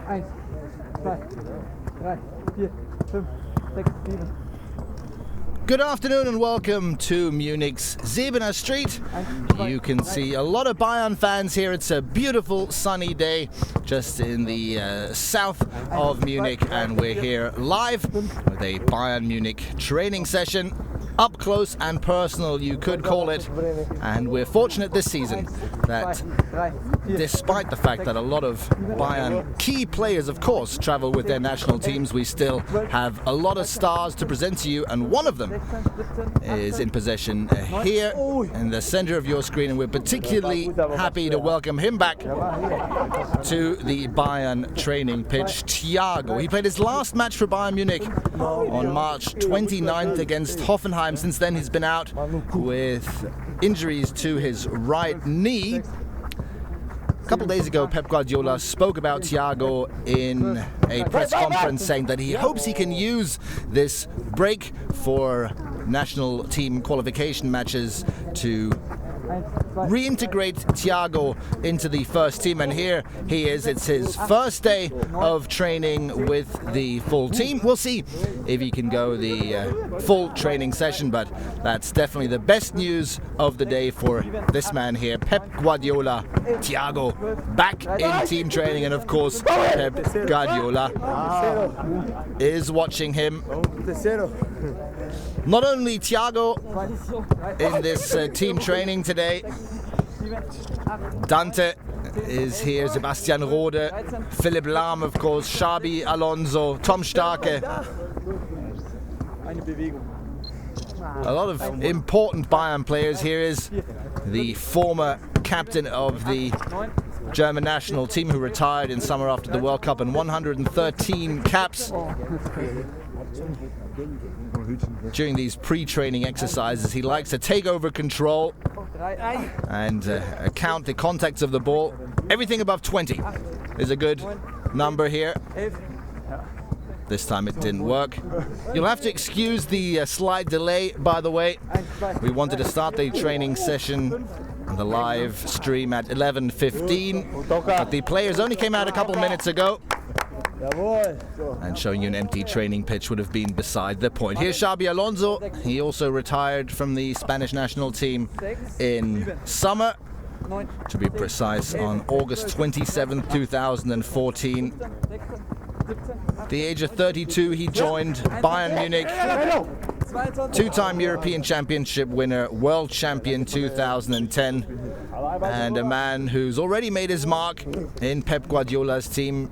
1, 2, 3, 4, 5, 6, 7. Good afternoon and welcome to Munich's Zebener Street. You can see a lot of Bayern fans here. It's a beautiful sunny day just in the south of Munich, and we're here live with a Bayern Munich training session. Up close and personal, you could call it. And we're fortunate this season that despite the fact that a lot of Bayern key players, of course, travel with their national teams, we still have a lot of stars to present to you, and one of them is in possession here in the center of your screen, and we're particularly happy to welcome him back to the Bayern training pitch. Thiago, he played his last match for Bayern Munich on March 29th against Hoffenheim. Since then he's been out with injuries to his right knee. A couple days ago, Pep Guardiola spoke about Thiago in a press conference, saying that he hopes he can use this break for national team qualification matches to reintegrate Thiago into the first team, and here he is. It's his first day of training with the full team. We'll see if he can go the full training session, but that's definitely the best news of the day for this man here, Pep Guardiola. Thiago back in team training, and of course Pep Guardiola is watching him. Not only Thiago in this team training today, Dante is here, Sebastian Rode, Philipp Lahm, of course, Xabi Alonso, Tom Starke. A lot of important Bayern players. Here is the former captain of the German national team, who retired in summer after the World Cup, and 113 caps. During these pre-training exercises, he likes to take over control and count the contacts of the ball. Everything above 20 is a good number here. This time it didn't work. You'll have to excuse the slight delay, by the way. We wanted to start the training session, the live stream, at 11:15, but the players only came out a couple minutes ago, and showing you an empty training pitch would have been beside the point. Here's Xabi Alonso. He also retired from the Spanish national team in summer, to be precise, on August 27, 2014. At the age of 32, he joined Bayern Munich. Two-time European Championship winner, world champion 2010, and a man who's already made his mark in Pep Guardiola's team,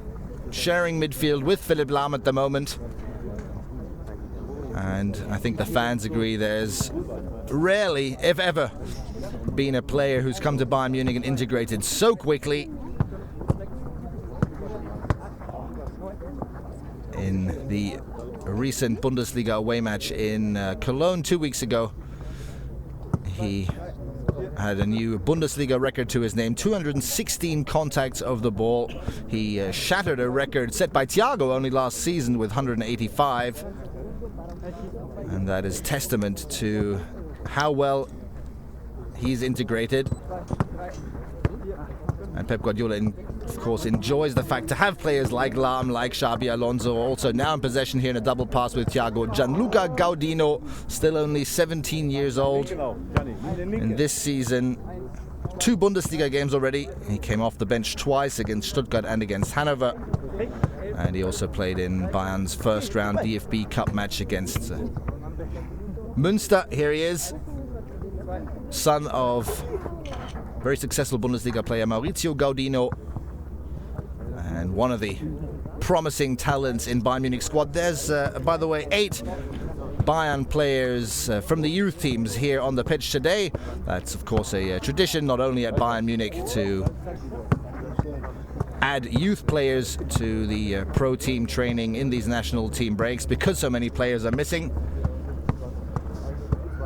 sharing midfield with Philipp Lahm at the moment. And I think the fans agree there's rarely, if ever, been a player who's come to Bayern Munich and integrated so quickly. In the recent Bundesliga away match in Cologne 2 weeks ago, he had a new Bundesliga record to his name, 216 contacts of the ball. He shattered a record set by Thiago only last season with 185. And that is testament to how well he's integrated. And Pep Guardiola, of course, enjoys the fact to have players like Lahm, like Xabi Alonso, also now in possession here in a double pass with Thiago. Gianluca Gaudino, still only 17 years old. In this season, 2 Bundesliga games already. He came off the bench twice, against Stuttgart and against Hanover. And he also played in Bayern's first round DFB Cup match against Münster. Here he is, son of very successful Bundesliga player Maurizio Gaudino, and one of the promising talents in Bayern Munich squad. There's, by the way, 8 Bayern players from the youth teams here on the pitch today. That's, of course, a tradition not only at Bayern Munich to add youth players to the pro team training in these national team breaks, because so many players are missing.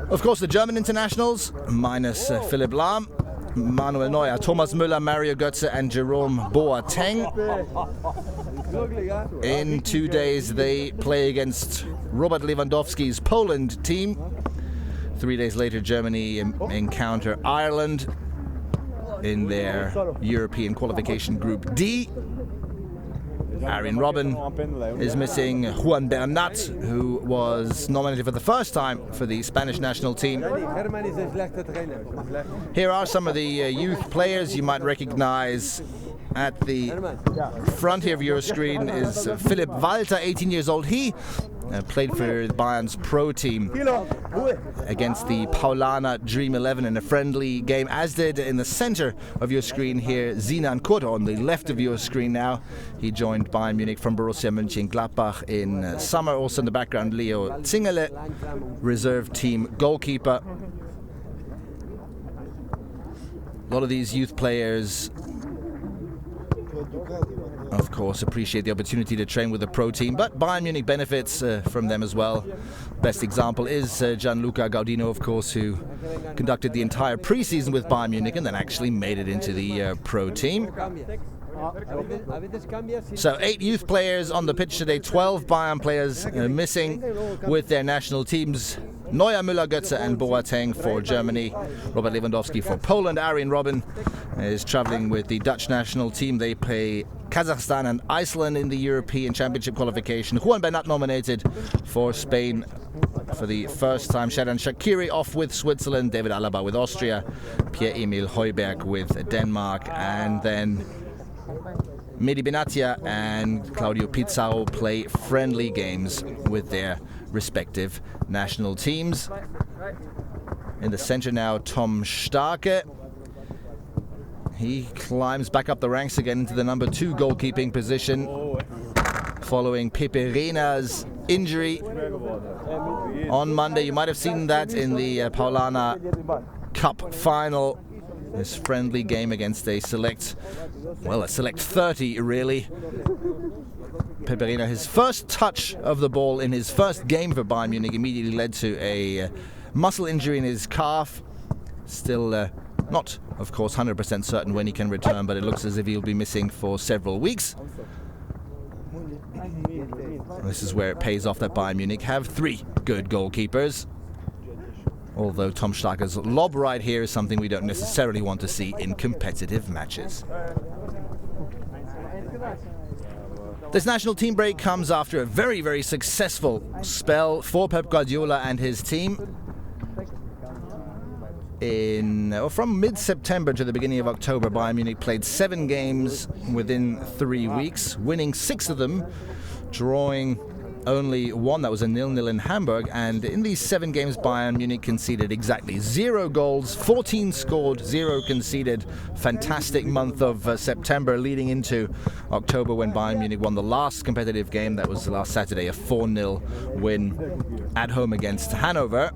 Of course, the German internationals, minus Philipp Lahm, Manuel Neuer, Thomas Müller, Mario Götze and Jerome Boateng. In 2 days they play against Robert Lewandowski's Poland team. 3 days later Germany encounter Ireland in their European qualification Group D. Arjen Robben is missing. Juan Bernat, who was nominated for the first time for the Spanish national team. Here are some of the youth players you might recognize. At the front here of your screen is Philipp Walter, 18 years old. He played for Bayern's pro team against the Paulaner Dream 11 in a friendly game, as did in the center of your screen here Sinan Kurto on the left of your screen now. He joined Bayern Munich from Borussia Mönchengladbach in summer. Also in the background, Leo Zingerle, reserve team goalkeeper. A lot of these youth players, of course, appreciate the opportunity to train with the pro team, but Bayern Munich benefits from them as well. Best example is Gianluca Gaudino, of course, who conducted the entire preseason with Bayern Munich and then actually made it into the pro team. So 8 youth players on the pitch today, 12 Bayern players missing with their national teams. Neuer, Müller, Götze and Boateng for Germany, Robert Lewandowski for Poland. Arjen Robben is traveling with the Dutch national team. They play Kazakhstan and Iceland in the European Championship qualification. Juan Bernat nominated for Spain for the first time. Xherdan Shaqiri off with Switzerland, David Alaba with Austria, Pierre-Emil Højbjerg with Denmark, and then Mehdi Benatia and Claudio Pizarro play friendly games with their respective national teams. In the center now, Tom Starke. He climbs back up the ranks again into the number 2 goalkeeping position following Pepe Reina's injury on Monday. You might have seen that in the Paulaner Cup final. This friendly game against a select 30 really. Pepe Reina, his first touch of the ball in his first game for Bayern Munich immediately led to a muscle injury in his calf. Still not, of course, 100% certain when he can return, but it looks as if he'll be missing for several weeks. This is where it pays off that Bayern Munich have 3 good goalkeepers. Although Tom Starke's lob right here is something we don't necessarily want to see in competitive matches. This national team break comes after a very, very successful spell for Pep Guardiola and his team. From mid-September to the beginning of October, Bayern Munich played 7 games within 3 weeks, winning 6 of them, drawing only 1 that was a 0-0 in Hamburg. And in these 7 games, Bayern Munich conceded exactly 0 goals, 14 scored, 0 conceded. Fantastic month of September leading into October when Bayern Munich won the last competitive game. That was last Saturday, a 4-0 win at home against Hanover.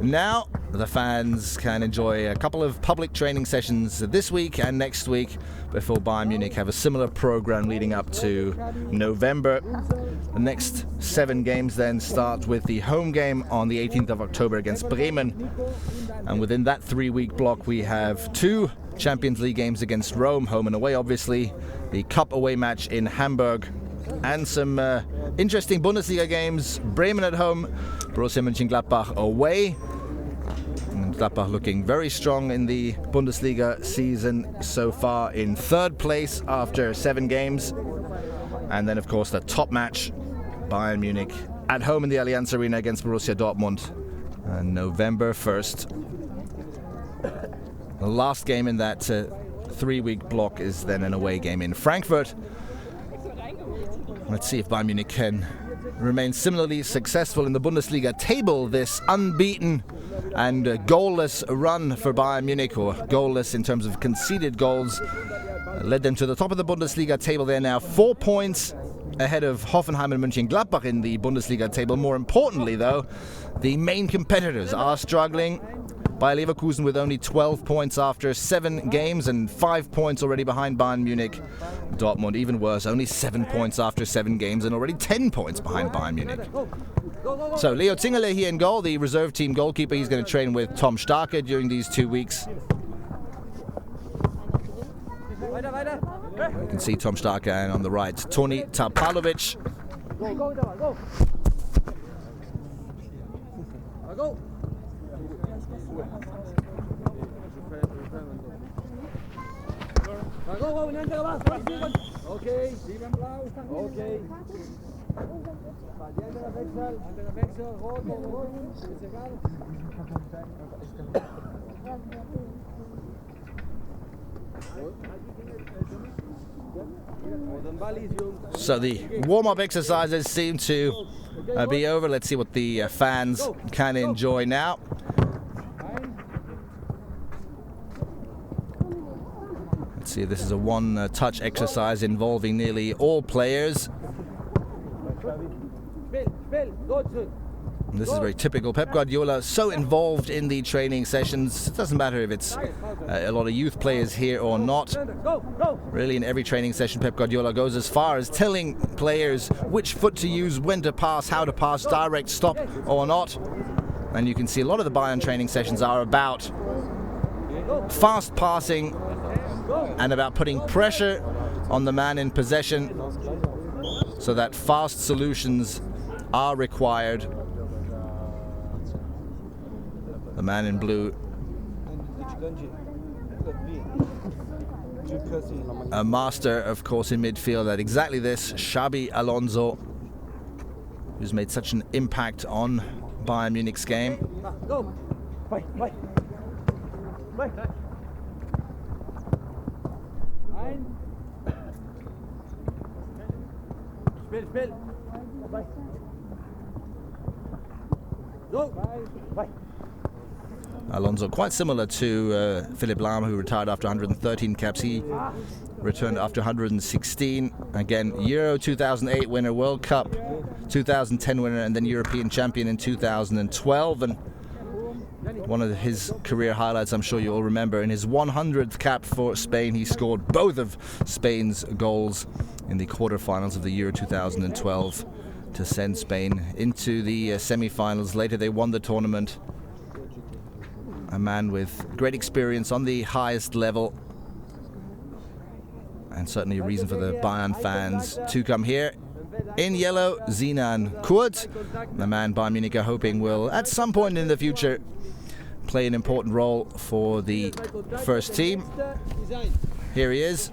Now the fans can enjoy a couple of public training sessions this week and next week before Bayern Munich have a similar program leading up to November. The next 7 games then start with the home game on the 18th of October against Bremen. And within that 3-week block we have 2 Champions League games against Rome, home and away obviously, the Cup away match in Hamburg, and some interesting Bundesliga games. Bremen at home, Borussia Mönchengladbach away. And Gladbach looking very strong in the Bundesliga season so far, in 3rd place after 7 games. And then of course the top match, Bayern Munich at home in the Allianz Arena against Borussia Dortmund on November 1st. The last game in that 3-week block is then an away game in Frankfurt. Let's see if Bayern Munich can remain similarly successful in the Bundesliga table. This unbeaten and goalless run for Bayern Munich, or goalless in terms of conceded goals, led them to the top of the Bundesliga table. They're now 4 points ahead of Hoffenheim and Mönchengladbach in the Bundesliga table. More importantly, though, the main competitors are struggling. Bayer Leverkusen with only 12 points after 7 games and 5 points already behind Bayern Munich. Dortmund, even worse, only 7 points after 7 games and already 10 points behind Bayern Munich. So Leo Zingerle here in goal, the reserve team goalkeeper. He's going to train with Tom Starke during these 2 weeks. You can see Tom Starke, and on the right, Toni Tapalovic. Okay, 7 blau. Okay. Anderer Wechsel, rot, ist egal. So the warm-up exercises seem to be over. Let's see what the fans can enjoy now. Let's see, this is a one-touch exercise involving nearly all players. This is very typical. Pep Guardiola so involved in the training sessions. It doesn't matter if it's a lot of youth players here or not. Really, in every training session, Pep Guardiola goes as far as telling players which foot to use, when to pass, how to pass, direct, stop or not. And you can see a lot of the Bayern training sessions are about fast passing and about putting pressure on the man in possession so that fast solutions are required. The man in blue, a master, of course, in midfield at exactly this, Xabi Alonso, who's made such an impact on Bayern Munich's game. Alonso, quite similar to Philipp Lahm, who retired after 113 caps. He returned after 116. Again, Euro 2008 winner, World Cup 2010 winner, and then European champion in 2012. And one of his career highlights, I'm sure you all remember, in his 100th cap for Spain, he scored both of Spain's goals in the quarterfinals of the Euro 2012 to send Spain into the semi-finals. Later they won the tournament. A man with great experience on the highest level, and certainly a reason for the Bayern fans to come here. In yellow, Sinan Kurt, the man Bayern Munich are hoping will at some point in the future play an important role for the first team. Here he is,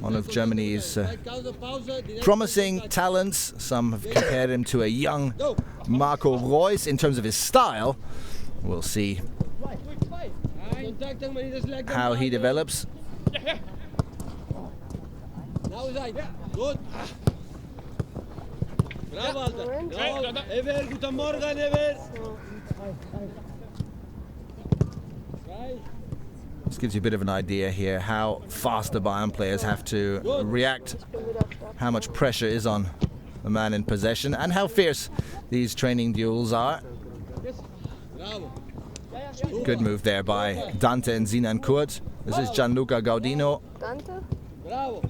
one of Germany's promising talents. Some have compared him to a young Marco Reus in terms of his style. We'll see how he develops. This gives you a bit of an idea here how fast the Bayern players have to react, how much pressure is on the man in possession, and how fierce these training duels are. Good move there by Dante and Sinan Kurt. This is Gianluca Gaudino. Dante? Bravo.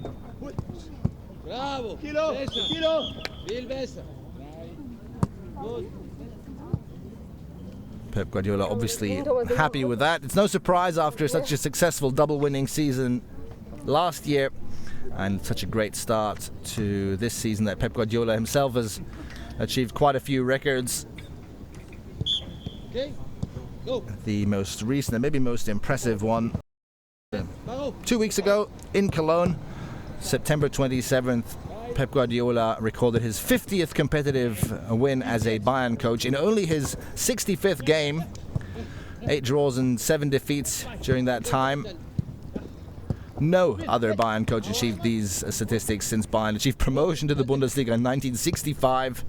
Bravo. Kilo. Kilo. Viel besser. Pep Guardiola obviously happy with that. It's no surprise after such a successful double-winning season last year and such a great start to this season that Pep Guardiola himself has achieved quite a few records. The most recent and maybe most impressive one 2 weeks ago in Cologne, September 27th, Pep Guardiola recorded his 50th competitive win as a Bayern coach in only his 65th game. 8 draws and 7 defeats during that time. No other Bayern coach achieved these statistics since Bayern achieved promotion to the Bundesliga in 1965.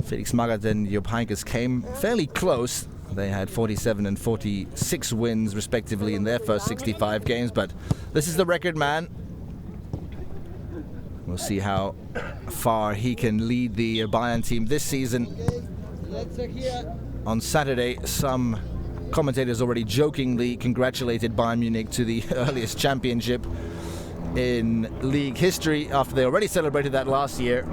Felix Magath and Jupp Heynckes came fairly close. They had 47 and 46 wins respectively in their first 65 games, but this is the record man. We'll see how far he can lead the Bayern team this season. On Saturday, some commentators already jokingly congratulated Bayern Munich to the earliest championship in league history after they already celebrated that last year.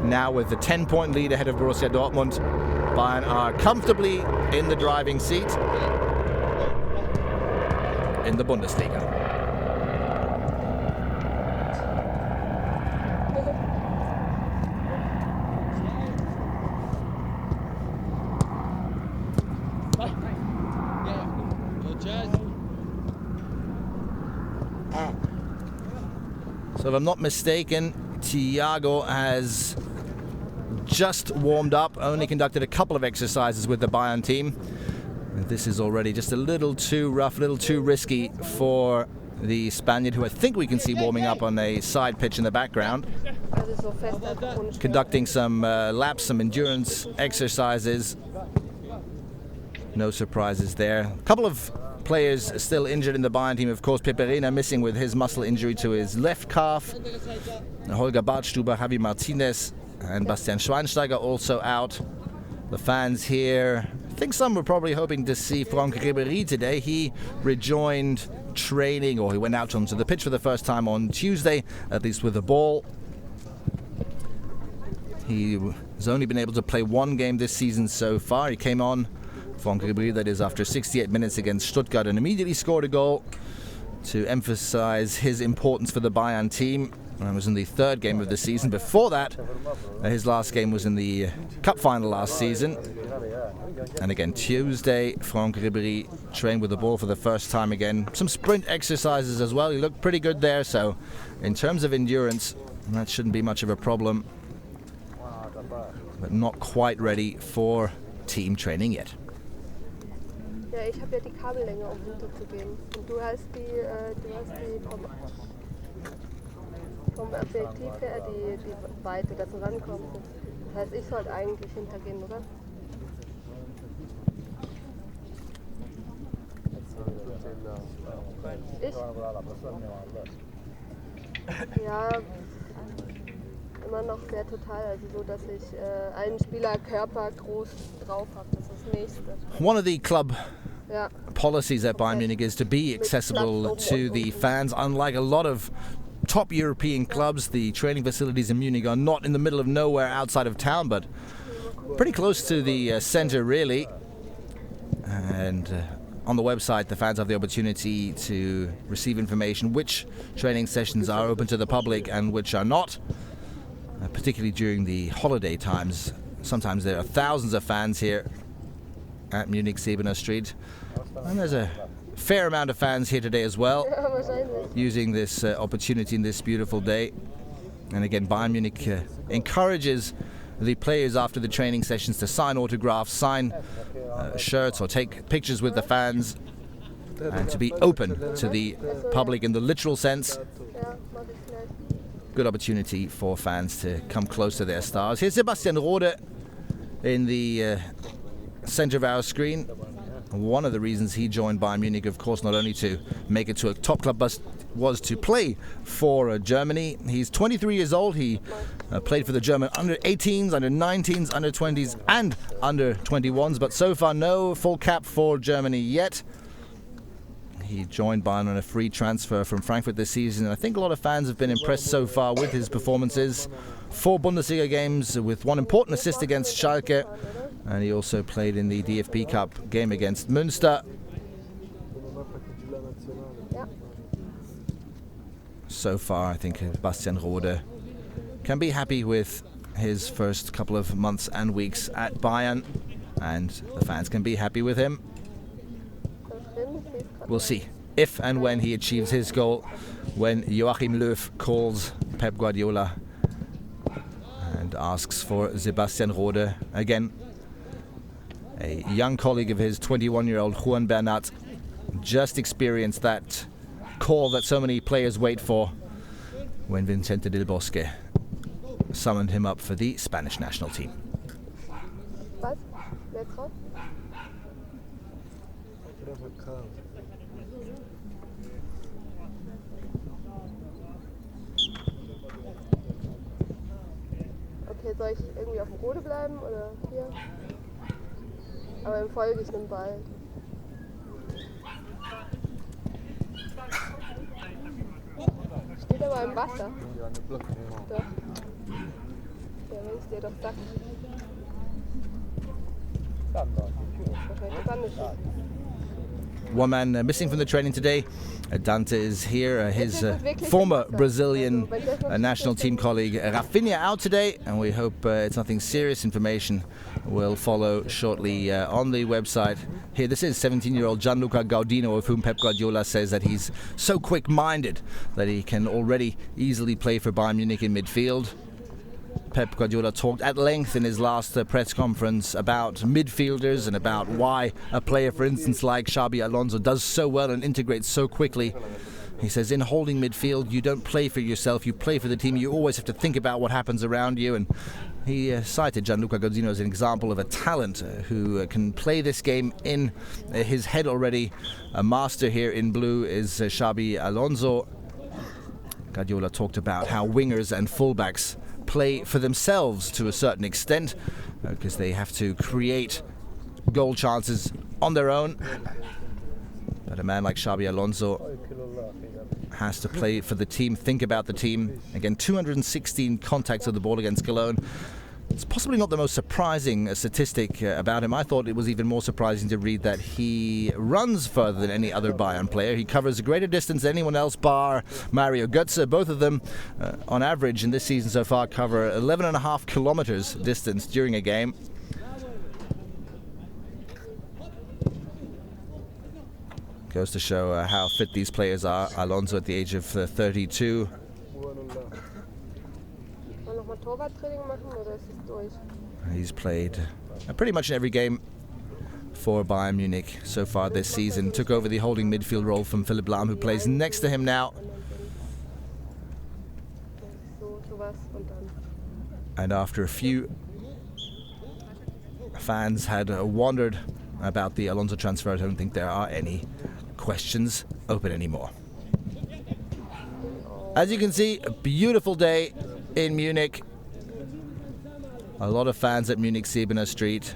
Now with the 10-point lead ahead of Borussia Dortmund, Bayern are comfortably in the driving seat in the Bundesliga. So if I'm not mistaken, Thiago has just warmed up, only conducted a couple of exercises with the Bayern team. And this is already just a little too rough, a little too risky for the Spaniard, who I think we can see warming up on a side pitch in the background. Conducting some laps, some endurance exercises. No surprises there. A couple of players still injured in the Bayern team. Of course, Peperina missing with his muscle injury to his left calf. Holger Badstuber, Javi Martinez, and Bastian Schweinsteiger also out. The fans here, I think some were probably hoping to see Franck Ribéry today. He rejoined training, or he went out onto the pitch for the first time on Tuesday, at least with the ball. He has only been able to play one game this season so far. He came on, Franck Ribéry, that is, after 68 minutes against Stuttgart, and immediately scored a goal to emphasize his importance for the Bayern team. And was in the third game of the season. Before that, his last game was in the cup final last season. And again, Tuesday, Franck Ribéry trained with the ball for the first time again. Some sprint exercises as well. He looked pretty good there. So in terms of endurance, that shouldn't be much of a problem. But not quite ready for team training yet. Ja, ich habe ja die Kabellänge, um runterzugehen. Und du hast die vom Objektiv her die Weite, dass du rankommst. Das heißt, ich sollte eigentlich hintergehen, oder? Ich? Ja, immer noch sehr total, also so, dass ich einen Spieler Körper groß drauf habe, das ist das Nächste. One of the club policies at Bayern Munich is to be accessible to the fans, unlike a lot of top European clubs. The training facilities in Munich are not in the middle of nowhere outside of town, but pretty close to the center, really. And on the website, the fans have the opportunity to receive information which training sessions are open to the public and which are not, particularly during the holiday times. Sometimes there are thousands of fans here at Munich Sebener Street, and there's a fair amount of fans here today as well, using this opportunity in this beautiful day. And again, Bayern Munich encourages the players after the training sessions to sign autographs, sign shirts, or take pictures with the fans, and to be open to the public in the literal sense. Good opportunity for fans to come close to their stars. Here's Sebastian Rode in the center of our screen. One of the reasons he joined Bayern Munich, of course, not only to make it to a top club, but was to play for Germany. He's 23 years old. He played for the German under 18s, under 19s, under 20s, and under 21s, but so far no full cap for Germany yet. He joined Bayern on a free transfer from Frankfurt this season. I think a lot of fans have been impressed so far with his performances. 4 Bundesliga games with 1 important assist against Schalke. And he also played in the DFB Cup game against Münster. So far, I think Bastian Rode can be happy with his first couple of months and weeks at Bayern. And the fans can be happy with him. We'll see if and when he achieves his goal, when Joachim Löw calls Pep Guardiola and asks for Sebastian Rode again. A young colleague of his, 21-year-old Juan Bernat, just experienced that call that so many players wait for when Vicente Del Bosque summoned him up for the Spanish national team. Was? Wer drauf? Okay, soll ich irgendwie auf dem Rode bleiben oder hier? Aber dann folge ich dem Ball. Steht aber im Wasser. Doch. Ja, wenn ich dir doch sag. Wahrscheinlich kann ich. one man missing from the training today. Dante is here, his former Brazilian national team colleague Rafinha out today, and we hope it's nothing serious. Information will follow shortly on the website. Here, this is 17-year-old Gianluca Gaudino, of whom Pep Guardiola says that he's so quick-minded that he can already easily play for Bayern Munich in midfield. Pep Guardiola talked at length in his last press conference about midfielders and about why a player, for instance, like Xabi Alonso does so well and integrates so quickly. He says in holding midfield, you don't play for yourself, you play for the team. You always have to think about what happens around you. And he cited Gianluca Gaudino as an example of a talent who can play this game in his head already. A master here in blue is Xabi Alonso. Guardiola talked about how wingers and fullbacks play for themselves to a certain extent because they have to create goal chances on their own. But a man like Xabi Alonso has to play for the team, think about the team. Again, 216 contacts of the ball against Cologne. It's possibly not the most surprising statistic about him. I thought it was even more surprising to read that he runs further than any other Bayern player. He covers a greater distance than anyone else, bar Mario Götze. Both of them, on average in this season so far, cover 11.5 kilometers distance during a game. Goes to show how fit these players are. Alonso at the age of 32. He's played pretty much in every game for Bayern Munich so far this season. Took over the holding midfield role from Philipp Lahm, who plays next to him now. And after a few fans had wondered about the Alonso transfer, I don't think there are any questions open anymore. As you can see, a beautiful day in Munich. A lot of fans at Munich Siebener Street.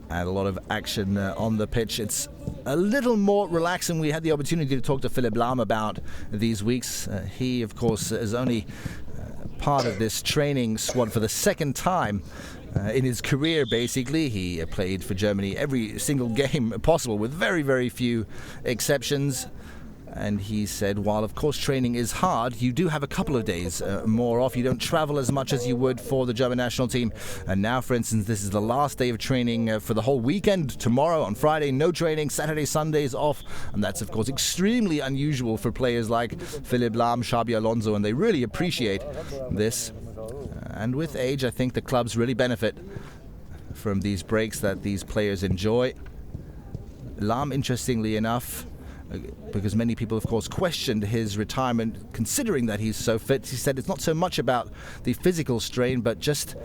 And a lot of action on the pitch. It's a little more relaxing. We had the opportunity to talk to Philipp Lahm about these weeks. He, of course, is only part of this training squad for the second time in his career, basically. He played for Germany every single game possible, with very, very few exceptions. And he said, while of course training is hard, you do have a couple of days more off. You don't travel as much as you would for the German national team. And now, for instance, this is the last day of training for the whole weekend. Tomorrow, on Friday, no training. Saturday, Sundays off. And that's, of course, extremely unusual for players like Philipp Lahm, Xabi Alonso, and they really appreciate this. And with age, I think the clubs really benefit from these breaks that these players enjoy. Lahm, interestingly enough, because many people, of course, questioned his retirement, considering that he's so fit. He said it's not so much about the physical strain, but just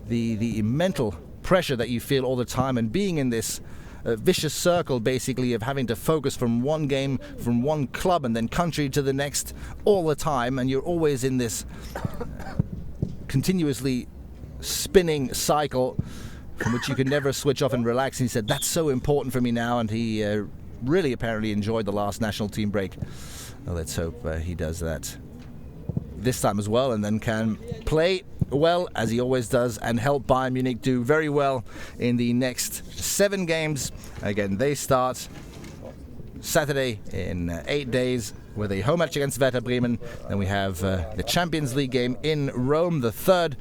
the mental pressure that you feel all the time, and being in this vicious circle, basically, of having to focus from one game, from one club, and then country to the next all the time, and you're always in this continuously spinning cycle from which you can never switch off and relax. And he said, that's so important for me now, and he really apparently enjoyed the last national team break. Well, let's hope he does that this time as well, and then can play well, as he always does, and help Bayern Munich do very well in the next 7 games. Again, they start Saturday in 8 days with a home match against Werder Bremen. Then we have the Champions League game in Rome, the 3rd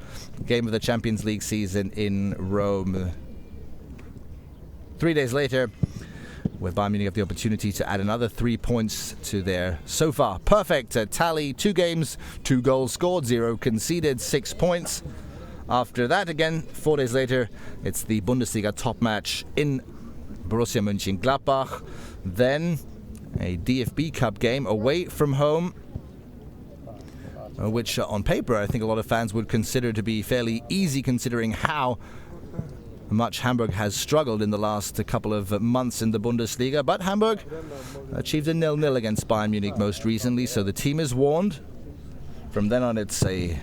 game of the Champions League season in Rome. 3 days later, where Bayern Munich have the opportunity to add another 3 points to their so far perfect tally. 2 games, 2 goals scored, 0 conceded, 6 points. After that, again, 4 days later, it's the Bundesliga top match in Borussia Mönchengladbach. Then a DFB Cup game away from home, which on paper I think a lot of fans would consider to be fairly easy, considering how much Hamburg has struggled in the last couple of months in the Bundesliga. But Hamburg achieved a 0-0 against Bayern Munich most recently, so the team is warned. From then on, it's the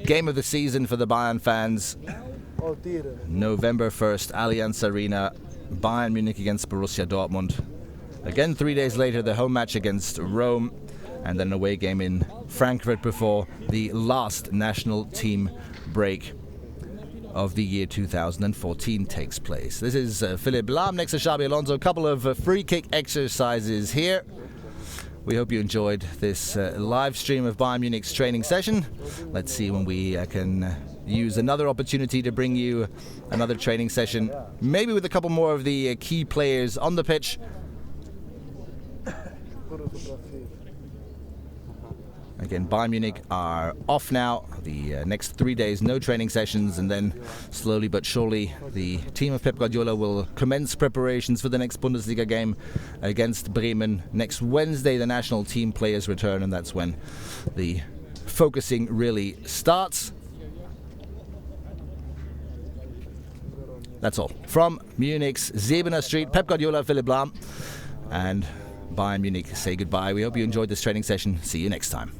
game of the season for the Bayern fans. November 1st, Allianz Arena, Bayern Munich against Borussia Dortmund. Again, 3 days later, the home match against Rome, and then an away game in Frankfurt before the last national team break of the year 2014 takes place. This is Philipp Lahm next to Xabi Alonso. A couple of free kick exercises here. We hope you enjoyed this live stream of Bayern Munich's training session. Let's see when we can use another opportunity to bring you another training session, maybe with a couple more of the key players on the pitch. Again, Bayern Munich are off now. The next 3 days, no training sessions, and then slowly but surely the team of Pep Guardiola will commence preparations for the next Bundesliga game against Bremen. Next Wednesday, the national team players return, and that's when the focusing really starts. That's all. From Munich's Sebener Street, Pep Guardiola, Philipp Lahm, and Bayern Munich say goodbye. We hope you enjoyed this training session. See you next time.